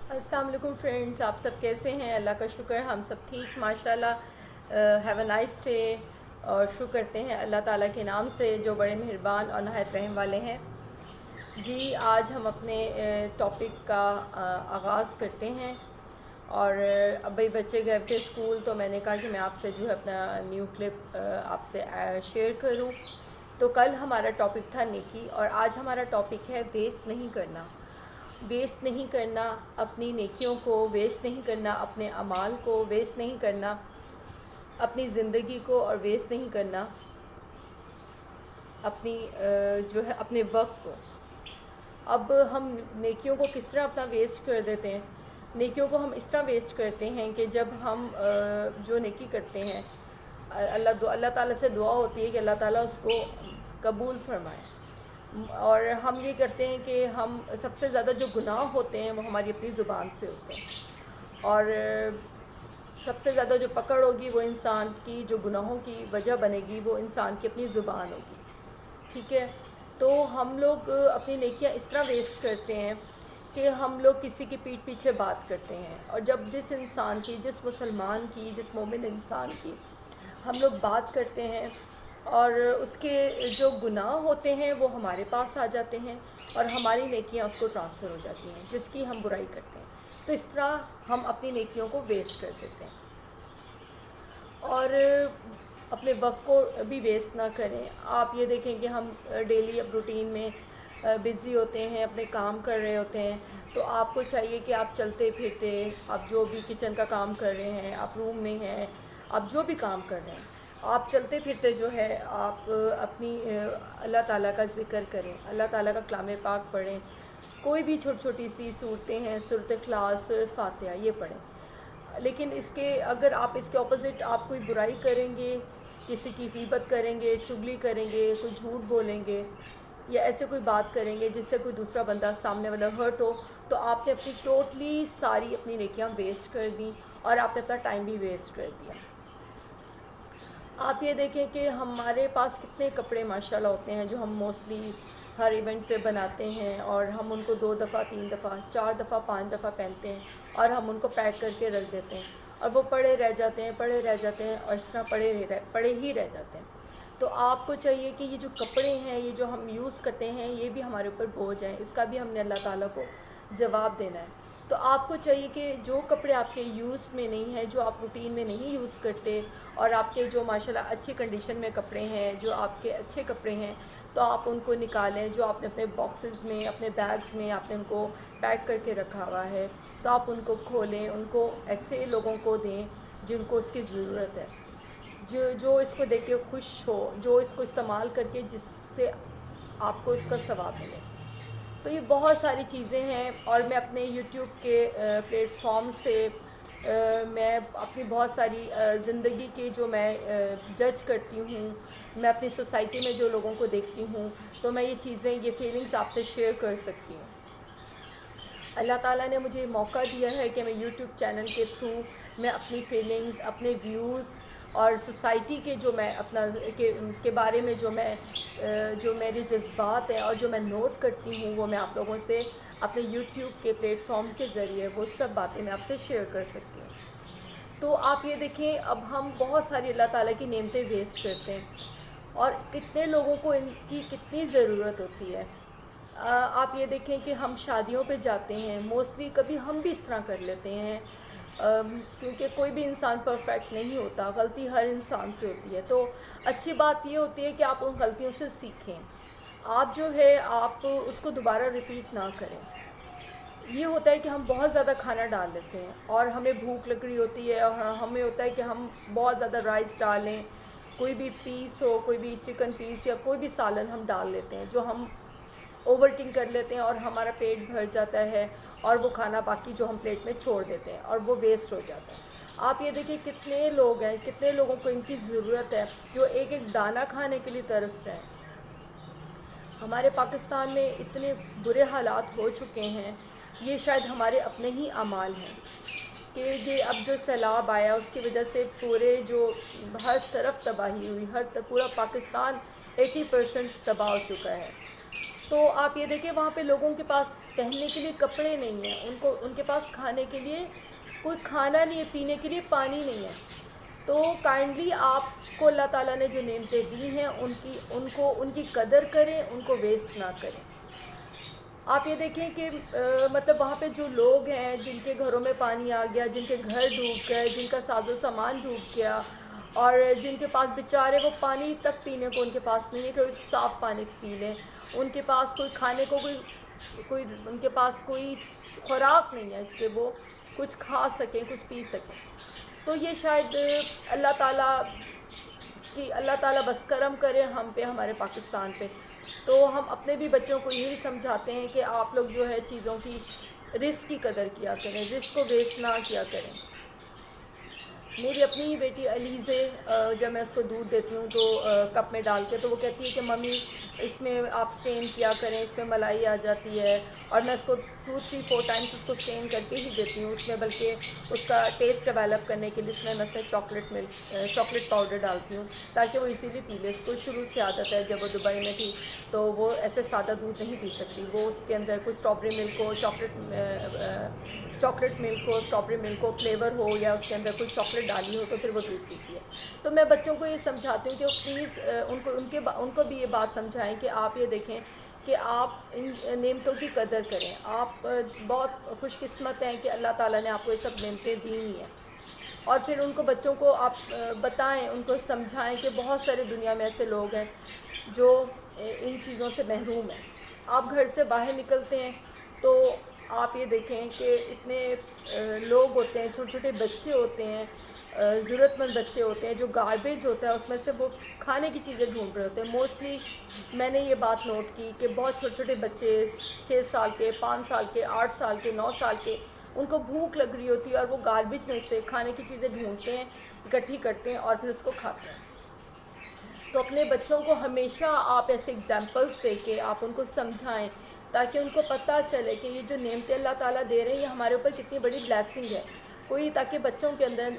السلام علیکم فرینڈز، آپ سب کیسے ہیں؟ اللہ کا شکر ہم سب ٹھیک ماشاءاللہ. Have a nice day. اور شکر کرتے ہیں اللہ تعالیٰ کے نام سے جو بڑے مہربان اور نہایت رحم والے ہیں. جی آج ہم اپنے ٹاپک کا آغاز کرتے ہیں. اور اب بھائی بچے گئے تھے اسکول تو میں نے کہا کہ میں آپ سے جو ہے اپنا نیو کلپ آپ سے شیئر کروں. تو کل ہمارا ٹاپک تھا نیکی اور آج ہمارا ٹاپک ہے ویسٹ نہیں کرنا. ویسٹ نہیں کرنا اپنی نیکیوں کو، ویسٹ نہیں کرنا اپنے اعمال کو، ویسٹ نہیں کرنا اپنی زندگی کو، اور ویسٹ نہیں کرنا اپنی جو ہے اپنے وقت کو. اب ہم نیکیوں کو کس طرح اپنا ویسٹ کر دیتے ہیں؟ نیکیوں کو ہم اس طرح ویسٹ کرتے ہیں کہ جب ہم جو نیکی کرتے ہیں اللہ تعالیٰ سے دعا ہوتی ہے کہ اللہ تعالیٰ اس کو قبول فرمائے. اور ہم یہ کرتے ہیں کہ ہم سب سے زیادہ جو گناہ ہوتے ہیں وہ ہماری اپنی زبان سے ہوتے ہیں. اور سب سے زیادہ جو پکڑ ہوگی وہ انسان کی جو گناہوں کی وجہ بنے گی وہ انسان کی اپنی زبان ہوگی. ٹھیک ہے، تو ہم لوگ اپنی نیکیاں اس طرح ویسٹ کرتے ہیں کہ ہم لوگ کسی کی پیٹھ پیچھے بات کرتے ہیں. اور جب جس انسان کی، جس مسلمان کی، جس مومن انسان کی ہم لوگ بات کرتے ہیں اور اس کے جو گناہ ہوتے ہیں وہ ہمارے پاس آ جاتے ہیں اور ہماری نیکیاں اس کو ٹرانسفر ہو جاتی ہیں جس کی ہم برائی کرتے ہیں. تو اس طرح ہم اپنی نیکیوں کو ویسٹ کر دیتے ہیں. اور اپنے وقت کو بھی ویسٹ نہ کریں. آپ یہ دیکھیں کہ ہم ڈیلی اب روٹین میں بزی ہوتے ہیں، اپنے کام کر رہے ہوتے ہیں، تو آپ کو چاہیے کہ آپ چلتے پھرتے، آپ جو بھی کچن کا کام کر رہے ہیں، آپ روم میں ہیں، آپ جو بھی کام کر رہے ہیں، آپ چلتے پھرتے جو ہے آپ اپنی اللہ تعالیٰ کا ذکر کریں، اللہ تعالیٰ کا کلام پاک پڑھیں. کوئی بھی چھوٹی چھوٹی سی صورتیں ہیں، سورۃ اخلاص، سورۃ فاتحہ، یہ پڑھیں. لیکن اس کے اگر آپ اس کے اپوزٹ آپ کوئی برائی کریں گے، کسی کی غیبت کریں گے، چغلی کریں گے، کوئی جھوٹ بولیں گے یا ایسے کوئی بات کریں گے جس سے کوئی دوسرا بندہ سامنے والا ہرٹ ہو، تو آپ نے اپنی ٹوٹلی ساری اپنی نیکیاں ویسٹ کر دیں اور آپ نے اپنا ٹائم بھی ویسٹ کر دیا. آپ یہ دیکھیں کہ ہمارے پاس کتنے کپڑے ماشاءاللہ ہوتے ہیں جو ہم موسٹلی ہر ایونٹ پہ بناتے ہیں اور ہم ان کو 2 دفعہ 3 دفعہ 4 دفعہ 5 دفعہ پہنتے ہیں اور ہم ان کو پیک کر کے رکھ دیتے ہیں اور وہ پڑے رہ جاتے ہیں، پڑے رہ جاتے ہیں اور اس طرح پڑے ہی رہ جاتے ہیں. تو آپ کو چاہیے کہ یہ جو کپڑے ہیں، یہ جو ہم یوز کرتے ہیں، یہ بھی ہمارے اوپر بوجھ ہیں، اس کا بھی ہم نے اللہ تعالیٰ کو جواب دینا ہے. تو آپ کو چاہیے کہ جو کپڑے آپ کے یوز میں نہیں ہیں، جو آپ روٹین میں نہیں یوز کرتے، اور آپ کے جو ماشاءاللہ اچھی کنڈیشن میں کپڑے ہیں، جو آپ کے اچھے کپڑے ہیں، تو آپ ان کو نکالیں. جو آپ نے اپنے باکسز میں، اپنے بیگز میں آپ نے ان کو پیک کر کے رکھا ہوا ہے، تو آپ ان کو کھولیں، ان کو ایسے لوگوں کو دیں جن کو اس کی ضرورت ہے، جو اس کو دیکھ کے خوش ہو، جو اس کو استعمال کر کے جس سے آپ کو اس کا ثواب ملے. تو یہ بہت ساری چیزیں ہیں. اور میں اپنے یوٹیوب کے پلیٹ فارم سے میں اپنی بہت ساری زندگی کی جو میں جج کرتی ہوں، میں اپنی سوسائٹی میں جو لوگوں کو دیکھتی ہوں، تو میں یہ چیزیں، یہ فیلنگز آپ سے شیئر کر سکتی ہوں. اللہ تعالیٰ نے مجھے موقع دیا ہے کہ میں یوٹیوب چینل کے تھرو میں اپنی فیلنگز، اپنے ویوز اور سوسائٹی کے جو میں اپنا کے بارے میں جو میرے جذبات ہیں اور جو میں نوٹ کرتی ہوں، وہ میں آپ لوگوں سے اپنے یوٹیوب کے پلیٹ فارم کے ذریعے وہ سب باتیں میں آپ سے شیئر کر سکتی ہوں. تو آپ یہ دیکھیں اب ہم بہت ساری اللہ تعالیٰ کی نعمتیں ویسٹ کرتے ہیں اور کتنے لوگوں کو ان کی کتنی ضرورت ہوتی ہے. آپ یہ دیکھیں کہ ہم شادیوں پہ جاتے ہیں، موسٹلی کبھی ہم بھی اس طرح کر لیتے ہیں کیونکہ کوئی بھی انسان پرفیکٹ نہیں ہوتا، غلطی ہر انسان سے ہوتی ہے. تو اچھی بات یہ ہوتی ہے کہ آپ ان غلطیوں سے سیکھیں، آپ جو ہے آپ اس کو دوبارہ ریپیٹ نہ کریں. یہ ہوتا ہے کہ ہم بہت زیادہ کھانا ڈال لیتے ہیں اور ہمیں بھوک لگ رہی ہوتی ہے اور ہمیں ہوتا ہے کہ ہم بہت زیادہ رائس ڈالیں، کوئی بھی پیس ہو، کوئی بھی چکن پیس یا کوئی بھی سالن ہم ڈال لیتے ہیں، جو ہم اوور ایٹنگ کر لیتے ہیں اور ہمارا پیٹ بھر جاتا ہے اور وہ کھانا باقی جو ہم پلیٹ میں چھوڑ دیتے ہیں اور وہ ویسٹ ہو جاتا ہے. آپ یہ دیکھیں کتنے لوگ ہیں، کتنے لوگوں کو ان کی ضرورت ہے جو ایک ایک دانہ کھانے کے لیے ترس رہے ہیں. ہمارے پاکستان میں اتنے برے حالات ہو چکے ہیں، یہ شاید ہمارے اپنے ہی اعمال ہیں کہ یہ اب جو سیلاب آیا اس کی وجہ سے پورے جو ہر طرف تباہی ہوئی، پورا پاکستان 80% تباہ ہو چکا ہے. تو آپ یہ دیکھیں وہاں پہ لوگوں کے پاس پہننے کے لیے کپڑے نہیں ہیں، ان کے پاس کھانے کے لیے کوئی کھانا نہیں ہے، پینے کے لیے پانی نہیں ہے۔ تو کائنڈلی آپ کو اللہ تعالیٰ نے جو نعمتیں دی ہیں ان کی قدر کریں، ان کو ویسٹ نہ کریں۔ آپ یہ دیکھیں کہ مطلب وہاں پہ جو لوگ ہیں جن کے گھروں میں پانی آ گیا، جن کے گھر ڈوب گئے، جن کا ساز و سامان ڈوب گیا، اور جن کے پاس بیچارے وہ پانی تک پینے کو ان کے پاس نہیں ہے کہ وہ صاف پانی پی لیں، ان کے پاس کوئی کھانے کو کوئی ان کے پاس کوئی خوراک نہیں ہے کہ وہ کچھ کھا سکیں، کچھ پی سکیں۔ تو یہ شاید اللہ تعالیٰ بس کرم کرے ہم پہ، ہمارے پاکستان پہ۔ تو ہم اپنے بھی بچوں کو یہی سمجھاتے ہیں کہ آپ لوگ جو ہے چیزوں کی، رزق کی قدر کیا کریں، رزق کو ویسٹ نہ کیا کریں۔ میری اپنی ہی بیٹی علیزے، جب میں اس کو دودھ دیتی ہوں تو کپ میں ڈال کے، تو وہ کہتی ہے کہ ممی اس میں آپ اسٹین کیا کریں، اس میں ملائی آ جاتی ہے، اور میں اس کو 2-3-4 ٹائمز اس کو اسٹین کر کے ہی دیتی ہوں، اس میں بلکہ اس کا ٹیسٹ ڈیولپ کرنے کے لیے اس میں چاکلیٹ پاؤڈر ڈالتی ہوں تاکہ وہ ایزیلی پی لے۔ اس کو شروع سے عادت ہے، جب وہ دبئی میں تھی تو وہ ایسے سادہ دودھ نہیں پی سکتی، وہ اس کے اندر کوئی اسٹرابری ملک ہو، چاکلیٹ ملک ہو، اسٹرابری ملک ہو، فلیور ہو، یا اس کے اندر کوئی چاکلیٹ ڈالی ہو تو پھر وہ دودھ پیتی ہے۔ تو میں بچوں کو یہ سمجھاتی ہوں کہ پلیز ان کو بھی یہ بات سمجھائیں کہ آپ یہ دیکھیں کہ آپ ان نعمتوں کی قدر کریں۔ آپ بہت خوش قسمت ہیں کہ اللہ تعالیٰ نے آپ کو یہ سب نعمتیں دی ہوئی ہیں، اور پھر ان کو بچوں کو آپ بتائیں، ان کو سمجھائیں کہ بہت سارے دنیا میں ایسے لوگ ہیں جو ان چیزوں سے محروم ہیں۔ آپ گھر سے باہر نکلتے ہیں تو آپ یہ دیکھیں کہ اتنے لوگ ہوتے ہیں، چھوٹے چھوٹے بچے ہوتے ہیں، ضرورت مند بچے ہوتے ہیں، جو گاربیج ہوتا ہے اس میں سے وہ کھانے کی چیزیں ڈھونڈ رہے ہوتے ہیں۔ موسٹلی میں نے یہ بات نوٹ کی کہ بہت چھوٹے چھوٹے بچے 6 سال کے، 5 سال کے، 8 سال کے، 9 سال کے، ان کو بھوک لگ رہی ہوتی ہے اور وہ گاربیج میں سے کھانے کی چیزیں ڈھونڈتے ہیں، اکٹھی کرتے ہیں اور پھر اس کو کھاتے ہیں۔ تو اپنے بچوں کو ہمیشہ آپ ایسے اگزامپلس دے کے آپ ان کو سمجھائیں تاکہ ان کو پتہ چلے کہ یہ جو نعمتیں اللہ تعالیٰ دے رہے ہیں یہ ہمارے اوپر کتنی بڑی بلیسنگ ہے۔ تاکہ بچوں کے اندر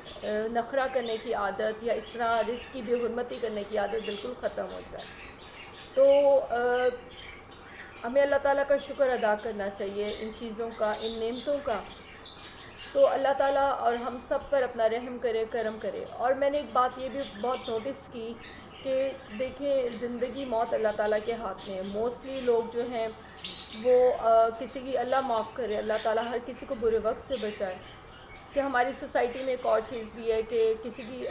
نخرہ کرنے کی عادت یا اس طرح رزق کی بے حرمتی کرنے کی عادت بالکل ختم ہو جائے۔ تو ہمیں اللہ تعالیٰ کا شکر ادا کرنا چاہیے ان چیزوں کا، ان نعمتوں کا۔ تو اللہ تعالیٰ اور ہم سب پر اپنا رحم کرے، کرم کرے۔ اور میں نے ایک بات یہ بھی بہت نوٹس کی کہ دیکھیں زندگی موت اللہ تعالیٰ کے ہاتھ میں ہے۔ موسٹلی لوگ جو ہیں وہ کسی کی، اللہ معاف کرے، اللہ تعالیٰ ہر کسی کو برے وقت سے بچائے، کہ ہماری سوسائٹی میں ایک اور چیز بھی ہے کہ کسی کی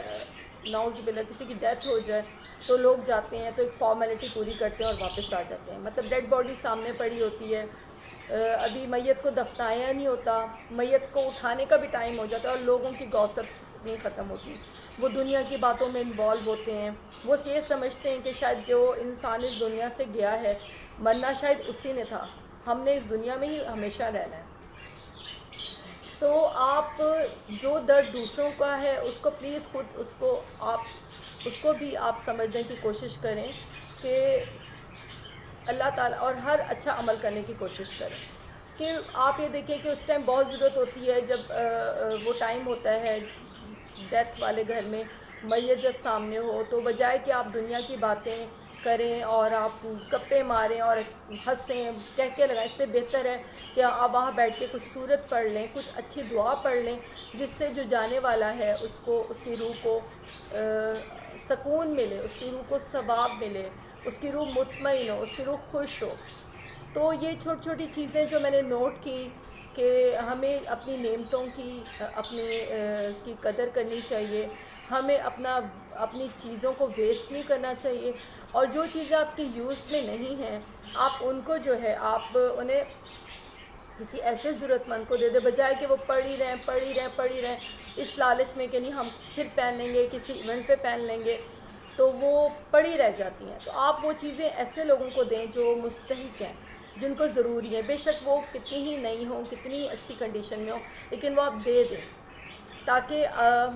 نعوذ باللہ کسی کی ڈیتھ ہو جائے تو لوگ جاتے ہیں تو ایک فارمیلٹی پوری کرتے ہیں اور واپس آ جاتے ہیں۔ مطلب ڈیڈ باڈی سامنے پڑی ہوتی ہے، ابھی میت کو دفنایا نہیں ہوتا، میت کو اٹھانے کا بھی ٹائم ہو جاتا ہے اور لوگوں کی گوسپس نہیں ختم ہوتی، وہ دنیا کی باتوں میں انوالو ہوتے ہیں۔ وہ یہ سمجھتے ہیں کہ شاید جو انسان اس دنیا سے گیا ہے، مرنا شاید اسی نے تھا، ہم نے اس دنیا میں ہی ہمیشہ رہنا ہے۔ تو آپ جو درد دوسروں کا ہے اس کو پلیز خود اس کو بھی آپ سمجھنے کی کوشش کریں کہ اللہ تعالیٰ، اور ہر اچھا عمل کرنے کی کوشش کریں۔ کہ آپ یہ دیکھیں کہ اس ٹائم بہت ضرورت ہوتی ہے، جب وہ ٹائم ہوتا ہے ڈیتھ والے گھر میں، میت جب سامنے ہو، تو بجائے کہ آپ دنیا کی باتیں کریں اور آپ گپے ماریں اور ہنسیں، کہہ لگائیں، اس سے بہتر ہے کہ آپ وہاں بیٹھ کے کچھ سورت پڑھ لیں، کچھ اچھی دعا پڑھ لیں، جس سے جو جانے والا ہے اس کی روح کو سکون ملے، اس کی روح کو ثواب ملے، اس کی روح مطمئن ہو، اس کی روح خوش ہو۔ تو یہ چھوٹی چھوٹی چیزیں جو میں نے نوٹ کی کہ ہمیں اپنی نعمتوں کی قدر کرنی چاہیے، ہمیں اپنی چیزوں کو ویسٹ نہیں کرنا چاہیے، اور جو چیزیں آپ کی یوز میں نہیں ہیں آپ ان کو جو ہے آپ انہیں کسی ایسے ضرورت مند کو دے دیں، بجائے کہ وہ پڑھی رہیں اس لالچ میں کہ نہیں ہم پھر پہن لیں گے، کسی ایونٹ پہ پہن لیں گے، تو وہ پڑی رہ جاتی ہیں۔ تو آپ وہ چیزیں ایسے لوگوں کو دیں جو مستحق ہیں، جن کو ضروری ہے، بے شک وہ کتنی ہی نہیں ہوں، کتنی اچھی کنڈیشن میں ہوں، لیکن وہ آپ دے دیں تاکہ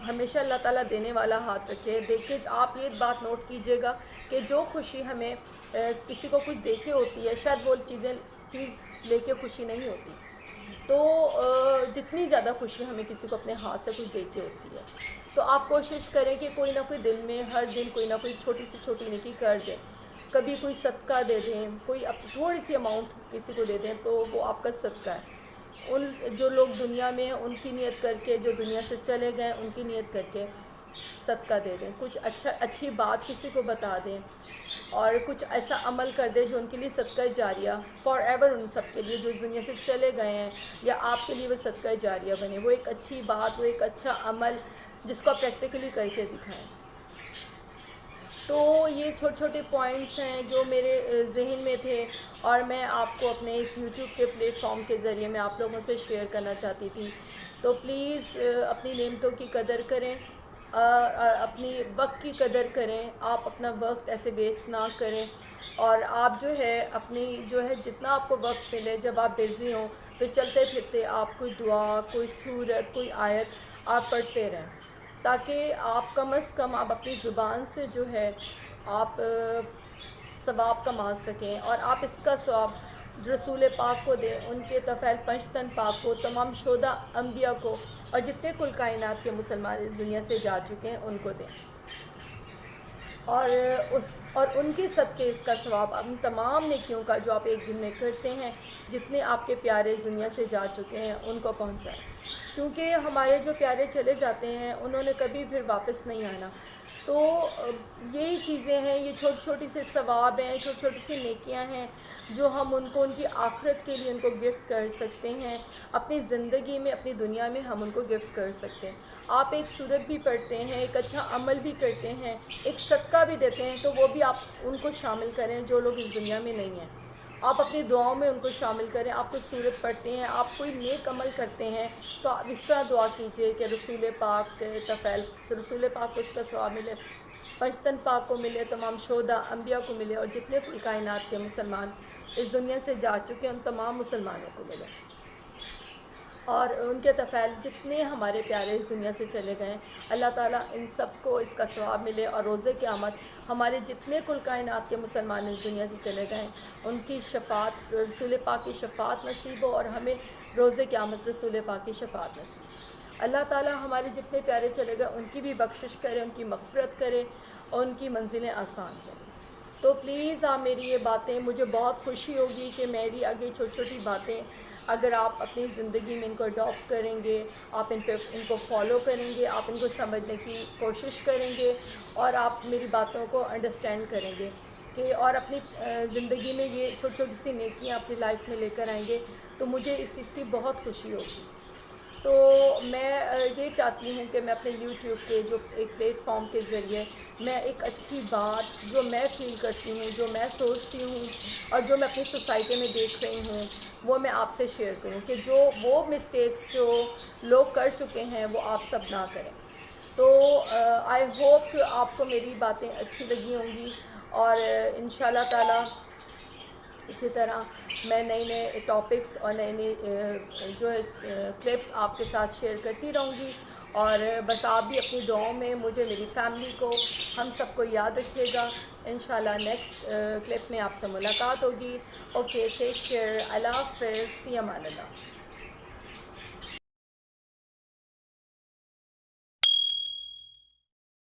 ہمیشہ اللہ تعالیٰ دینے والا ہاتھ رکھے۔ دیکھیں آپ یہ بات نوٹ کیجئے گا کہ جو خوشی ہمیں کسی کو کچھ دے کے ہوتی ہے، شاید وہ چیز لے کے خوشی نہیں ہوتی۔ تو جتنی زیادہ خوشی ہمیں کسی کو اپنے ہاتھ سے کچھ دے کے ہوتی ہے، تو آپ کوشش کریں کہ کوئی نہ کوئی دن میں، ہر دن کوئی نہ کوئی چھوٹی سی چھوٹی نیکی کر دیں۔ کبھی کوئی صدقہ دے دیں، کوئی تھوڑی سی اماؤنٹ کسی کو دے دیں تو وہ آپ کا صدقہ ہے۔ ان جو لوگ دنیا میں ہیں ان کی نیت کر کے، جو دنیا سے چلے گئے ان کی نیت کر کے صدقہ دے دیں، کچھ اچھی بات کسی کو بتا دیں، اور کچھ ایسا عمل کر دیں جو ان کے لیے صدقہ جاریہ فار ایور، ان سب کے لیے جو اس دنیا سے چلے گئے ہیں، یا آپ کے لیے وہ صدقہ جاریہ بنے، وہ ایک اچھی بات، وہ ایک اچھا عمل جس کو آپ پریکٹیکلی کر کے دکھائیں۔ تو یہ چھوٹے چھوٹے پوائنٹس ہیں جو میرے ذہن میں تھے، اور میں آپ کو اپنے اس یوٹیوب کے پلیٹ فارم کے ذریعے میں آپ لوگوں سے شیئر کرنا چاہتی تھی۔ تو پلیز اپنی نعمتوں کی قدر کریں، اپنی وقت کی قدر کریں، آپ اپنا وقت ایسے ویسٹ نہ کریں، اور آپ جو ہے اپنی جو ہے جتنا آپ کو وقت ملے، جب آپ بزی ہوں تو چلتے پھرتے آپ کوئی دعا، کوئی سورت، کوئی آیت آپ پڑھتے رہیں، تاکہ آپ کم از کم آپ اپنی زبان سے جو ہے آپ ثواب کما سکیں، اور آپ اس کا ثواب رسول پاک کو دیں، ان کے طفیل پنجتن پاک کو، تمام شہداء انبیاء کو، اور جتنے کل کائنات کے مسلمان اس دنیا سے جا چکے ہیں ان کو دیں، اور ان کے صدقے اس کا ثواب ان تمام نیکیوں کا جو آپ ایک دن میں کرتے ہیں، جتنے آپ کے پیارے اس دنیا سے جا چکے ہیں ان کو پہنچائیں، کیونکہ ہمارے جو پیارے چلے جاتے ہیں انہوں نے کبھی پھر واپس نہیں آنا۔ تو یہی چیزیں ہیں، یہ چھوٹی چھوٹی سے ثواب ہیں، چھوٹی چھوٹی سی نیکیاں ہیں جو ہم ان کو ان کی آخرت کے لیے ان کو گفٹ کر سکتے ہیں، اپنی زندگی میں، اپنی دنیا میں ہم ان کو گفٹ کر سکتے ہیں۔ آپ ایک سورت بھی پڑھتے ہیں، ایک اچھا عمل بھی کرتے ہیں، ایک صدقہ بھی دیتے ہیں، تو وہ بھی آپ ان کو شامل کریں جو لوگ اس دنیا میں نہیں ہیں، آپ اپنی دعاؤں میں ان کو شامل کریں۔ آپ کوئی سورت پڑھتے ہیں، آپ کوئی نیک عمل کرتے ہیں، تو آپ اس طرح دعا کیجئے کہ رسول پاک کے طفیل، رسول پاک کو اس کا ثواب ملے، پنجتن پاک کو ملے، تمام شہداء انبیاء کو ملے، اور جتنے کل کائنات کے مسلمان اس دنیا سے جا چکے ہیں ان تمام مسلمانوں کو ملے، اور ان کے طفیل جتنے ہمارے پیارے اس دنیا سے چلے گئے ہیں، اللہ تعالیٰ ان سب کو اس کا ثواب ملے، اور روز قیامت ہمارے جتنے کل کائنات کے مسلمان اس دنیا سے چلے گئے ہیں ان کی شفاعت، رسول پاک کی شفاعت نصیب ہو، اور ہمیں روز قیامت رسول پاک کی شفاعت نصیب ہو۔ اللہ تعالیٰ ہمارے جتنے پیارے چلے گئے ان کی بھی بخشش کرے، ان کی مغفرت کرے، اور ان کی منزلیں آسان کرے۔ تو پلیز آپ میری یہ باتیں، مجھے بہت خوشی ہوگی کہ میری آگے چھوٹی چھوٹی باتیں اگر آپ اپنی زندگی میں ان کو اڈاپٹ کریں گے، آپ ان کو فالو کریں گے، آپ ان کو سمجھنے کی کوشش کریں گے، اور آپ میری باتوں کو انڈرسٹینڈ کریں گے کہ اور اپنی زندگی میں یہ چھوٹی چھوٹی سی نیکیاں اپنی لائف میں لے کر آئیں گے، تو مجھے اس چیز کی بہت خوشی ہوگی۔ تو میں یہ چاہتی ہوں کہ میں اپنے یوٹیوب کے جو ایک پلیٹ فارم کے ذریعے میں ایک اچھی بات جو میں فیل کرتی ہوں، جو میں سوچتی ہوں، اور جو میں اپنی سوسائٹی میں دیکھ رہی ہوں، وہ میں آپ سے شیئر کروں، کہ جو وہ مسٹیکس جو لوگ کر چکے ہیں وہ آپ سب نہ کریں۔ تو آئی ہوپ کہ آپ کو میری باتیں اچھی لگی ہوں گی، اور انشاءاللہ تعالیٰ اسی طرح میں نئے نئے ٹاپکس اور نئے نئے جو ہے کلپس آپ کے ساتھ شیئر کرتی رہوں گی، اور بس آپ بھی اپنی دعاؤں میں مجھے، میری فیملی کو، ہم سب کو یاد رکھیے گا۔ انشاءاللہ نیکسٹ کلپ میں آپ سے ملاقات ہوگی۔ اوکے، ٹیک کیئر، اللہ حافظ، فی امان اللہ۔